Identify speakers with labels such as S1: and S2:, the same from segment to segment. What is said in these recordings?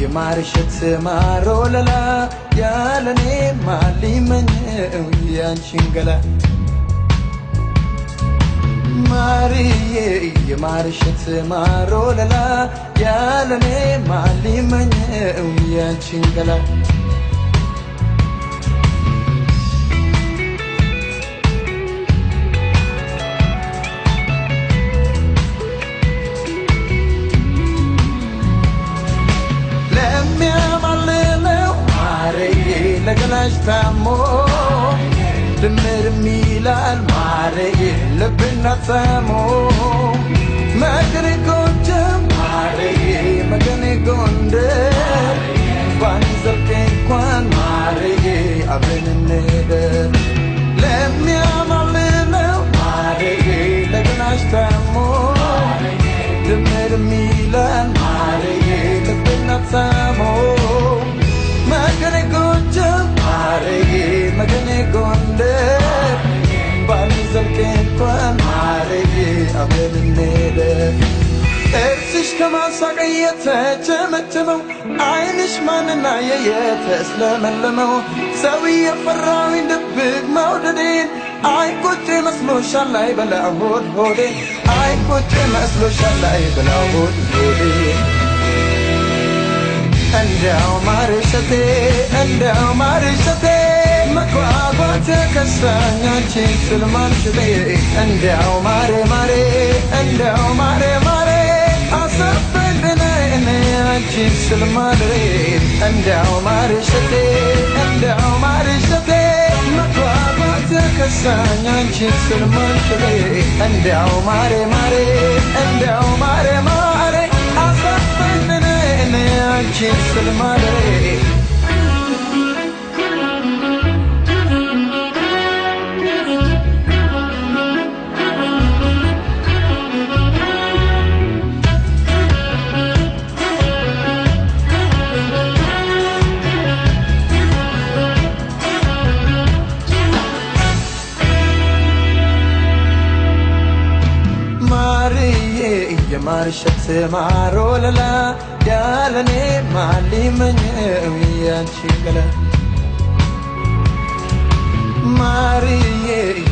S1: የማርሸት ማሮለላ ያለኔ ማሊመኘው ያንቺን ገላ ማሪዬ የማርሸት ማሮለላ ያለኔ ማሊመኘው ያንቺን ገላ ለገላሽ ታሞ ድምር ሚላል ማረዬ ልብና ታሞ መገኔ ጎንደር ማረዬ መገኔ ጎንደር ባንዘልቅ እንኳን ማረዬ አብረን እንደር ለሚያማልለው ማረዬ ለገላሽ ታሞ ድምር ሚላል ማረዬ ልብና ታሞ መገኔ ጎንደር ማረዬ መገኔ ጎንደር ባንዘልቅ እንኳን ማረዬ አብረን እንደር እርስሽ ከማሳቅ የተጨመጨመው ዓይንሽ ማንና የተስለመለመው ሰው የፈራኝ ድብቅ መውደዴን አይ ቁጭ መስሎሻል ላይ በላ ሆድ ሆዴ አይ ቁጭ መስሎሻል ላይ በላ ሆድ ሆዴ እንደው ማርሸቴ እንደው ማርሸቴ መጓጓት ከሳኝ አንቺን ስል ማልሽቴ እንደው ማሬ ማሬ እንደው ማሬ ማሬ አሰፈኝ እኔ አንቺን ስል ማድሬ እንደው ማርሸቴ እንደው ማርሸቴ መጓጓት ከሳኝ አንቺን ስል ማልሽቴ እንደው ማሬ ማሬ እንደው ማሬ ማሬ አሰፈኝ እኔ አንቺን ስል ማድሬ የማርሸት ማሮለላ ያለኔ ማሊመኘው ያንቺን ገላ ማሪዬ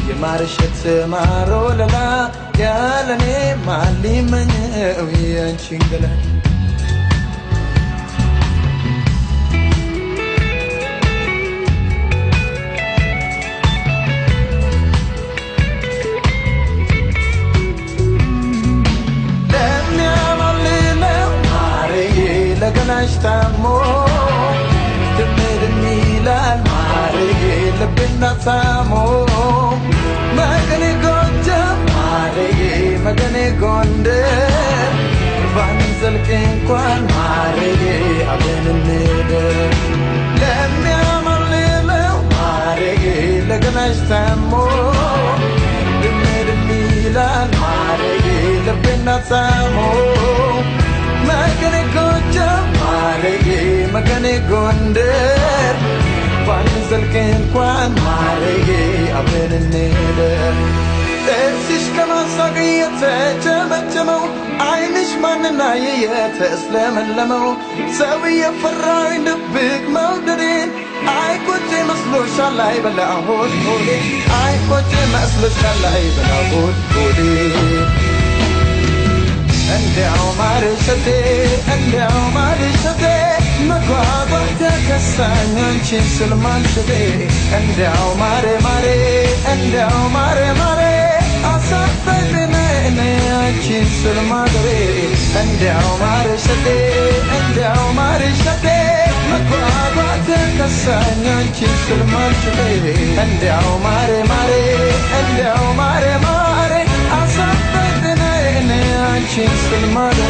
S1: የማርሸት ማሮለላ ያለኔ ማሊመኘው ያንቺን ገላ ለገላሽ ታሞ ድምር ሚላል ማረዬ ልብና ታሞ መገኔ ጎንደር ማረዬ መገኔ ጎንደር ባንዘልቅ እንኳን ማረዬ አብረን እንደር ለሚያማልለው ማረዬ ለገላሽ ታሞ ድምር ሚላል ማረዬ ልብና ታሞ መገኔ ጎንደር ማረዬ መገኔ ጎንደር ባንዘልቅ እንኳን ማረዬ አብረን እንደር እርስሽ ከማሳቅ የተጨመጨመው ዓይንሽ ማንና የተስለመለመው ሰው የፈራኝ ድብቅ መውደዴን አይ ቁጭ መስሎሻል ላይ በላ ሆድ ሆዴ አይ ቁጭ መስሎሻል ላይ በላ ሆድ ሆዴ እንደው ማርሸቴ እንደው ማርሸቴ መጓጓት ከሳኝ አንቺን ስል ማልሽቴ እንደው ማሬ ማሬ እንደው ማሬ ማሬ አሰፈኝ እኔ አንቺን ስል ማድሬ እንደው ማርሸቴ እንደው ማርሸቴ መጓጓት ከሳኝ አንቺን ስል ማልሽቴ እንደው ማሬ ማሬ እንደው ማሬ ማሬ አሰፈኝ እኔ አንቺን ስል ማድሬ